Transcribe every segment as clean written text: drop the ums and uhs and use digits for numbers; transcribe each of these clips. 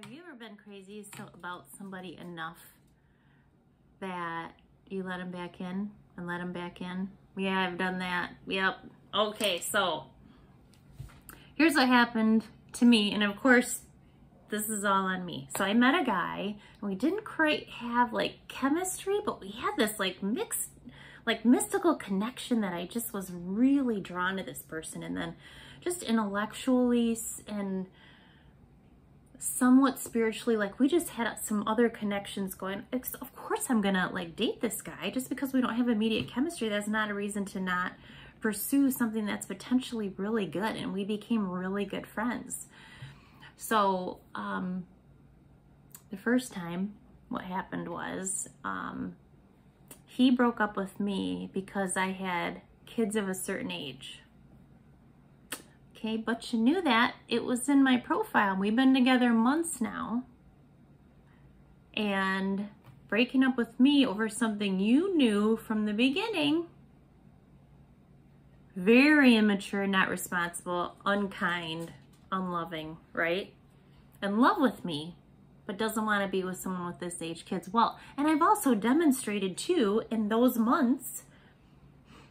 Have you ever been crazy about somebody enough that you let them back in and let them back in? Yeah, I've done that. Yep. Okay, so here's what happened to me, and of course, this is all on me. So I met a guy, and we didn't quite have like chemistry, but we had this like mixed, like mystical connection that I just was really drawn to this person, and then just intellectually and somewhat spiritually, like we just had some other connections going. Of course I'm gonna like date this guy. Just because we don't have immediate chemistry, that's not a reason to not pursue something that's potentially really good. And we became really good friends. So the first time what happened was he broke up with me because I had kids of a certain age. Okay, but you knew that. It was in my profile. We've been together months now. And breaking up with me over something you knew from the beginning, very immature, not responsible, unkind, unloving, right? In love with me, but doesn't want to be with someone with this age kids. Well, and I've also demonstrated too in those months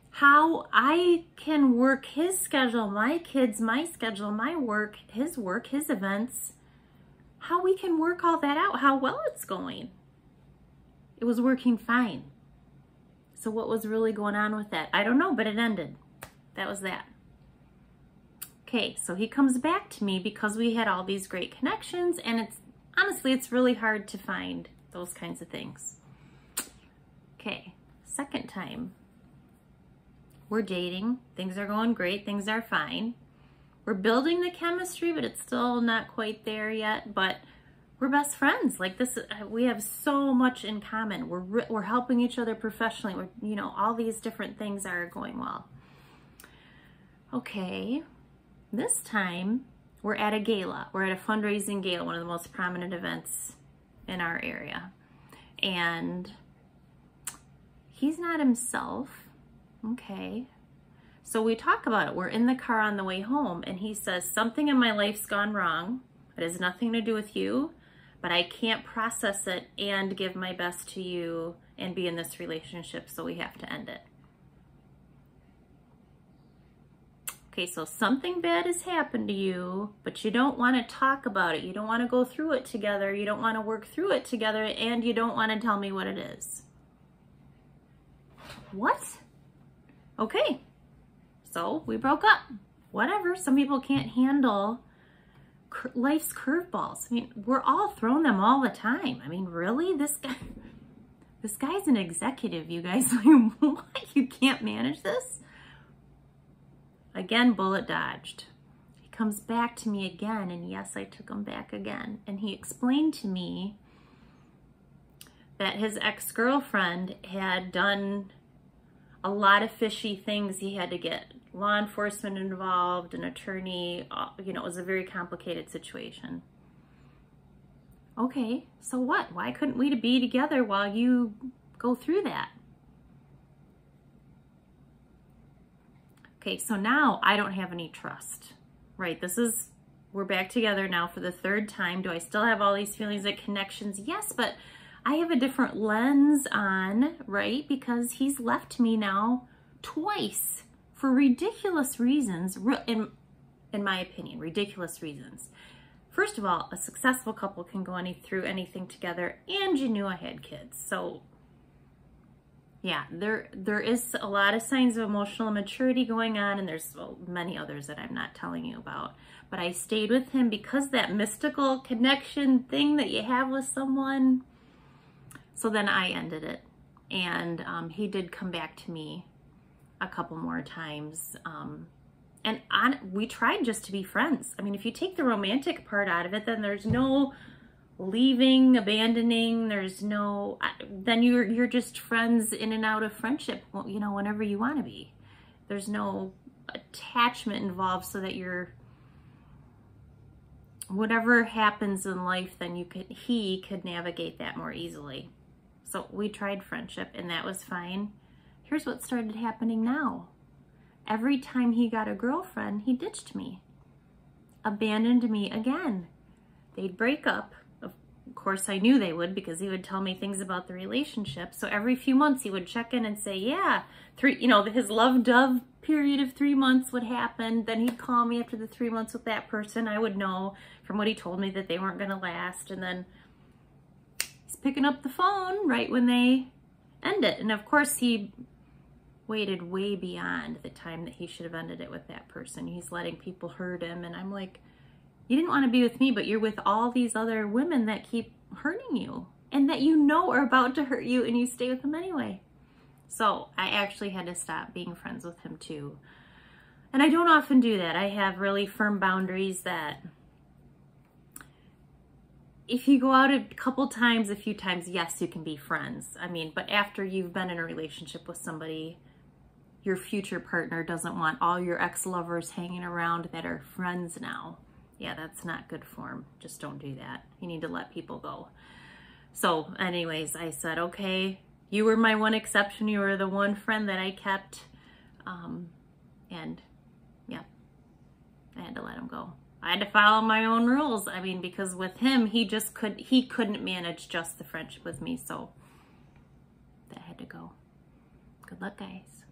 how I can work his schedule, my kids, my schedule, my work, his events, how we can work all that out, how well it's going. It was working fine. So what was really going on with that? I don't know, but it ended. That was that. Okay, so he comes back to me because we had all these great connections, and it's honestly, it's really hard to find those kinds of things. Okay, second time. We're dating, things are going great, things are fine. We're building the chemistry, but it's still not quite there yet, but we're best friends. Like this, we have so much in common. We're helping each other professionally. We're, you know, all these different things are going well. Okay, this time we're at a gala. We're at a fundraising gala, one of the most prominent events in our area. And he's not himself. Okay, so we talk about it. We're in the car on the way home, and he says, something in my life's gone wrong. It has nothing to do with you, but I can't process it and give my best to you and be in this relationship, so we have to end it. Okay, so something bad has happened to you, but you don't want to talk about it. You don't want to go through it together. You don't want to work through it together, and you don't want to tell me what it is. What? Okay, so we broke up. Whatever, some people can't handle life's curveballs. I mean, we're all thrown them all the time. I mean, really? This guy's an executive, you guys. Like, what? You can't manage this? Again, bullet dodged. He comes back to me again, and yes, I took him back again. And he explained to me that his ex-girlfriend had done a lot of fishy things. He had to get law enforcement involved, an attorney, you know, it was a very complicated situation. Okay, so what? Why couldn't we be together while you go through that? Okay, so now I don't have any trust, right? We're back together now for the third time. Do I still have all these feelings of connections? Yes, but I have a different lens on, right? Because he's left me now twice for ridiculous reasons, in my opinion, ridiculous reasons. First of all, a successful couple can go through anything together, and you knew I had kids. So yeah, there is a lot of signs of emotional immaturity going on, and there's many others that I'm not telling you about. But I stayed with him because that mystical connection thing that you have with someone. So then I ended it, and he did come back to me a couple more times, and we tried just to be friends. I mean, if you take the romantic part out of it, then there's no leaving, abandoning, there's no, then you're just friends in and out of friendship, you know, whenever you want to be. There's no attachment involved, so that whatever happens in life, then he could navigate that more easily. So we tried friendship, and that was fine. Here's what started happening now. Every time he got a girlfriend, he ditched me, abandoned me again. they'd break up. Of course, I knew they would because he would tell me things about the relationship. So every few months he would check in and say, yeah, his love dove period of 3 months would happen. Then he'd call me after the 3 months with that person. I would know from what he told me that they weren't going to last. And then he's picking up the phone right when they end it. And of course, he waited way beyond the time that he should have ended it with that person. He's letting people hurt him. And I'm like, you didn't want to be with me, but you're with all these other women that keep hurting you and that you know are about to hurt you, and you stay with them anyway. So I actually had to stop being friends with him too. And I don't often do that. I have really firm boundaries that if you go out a few times, yes, you can be friends. I mean, but after you've been in a relationship with somebody, your future partner doesn't want all your ex-lovers hanging around that are friends now. Yeah, that's not good form. Just don't do that. You need to let people go. So anyways, I said, okay, you were my one exception. You were the one friend that I kept. And yeah, I had to let him go. I had to follow my own rules. I mean, because with him, he couldn't manage just the friendship with me. So that had to go. Good luck, guys.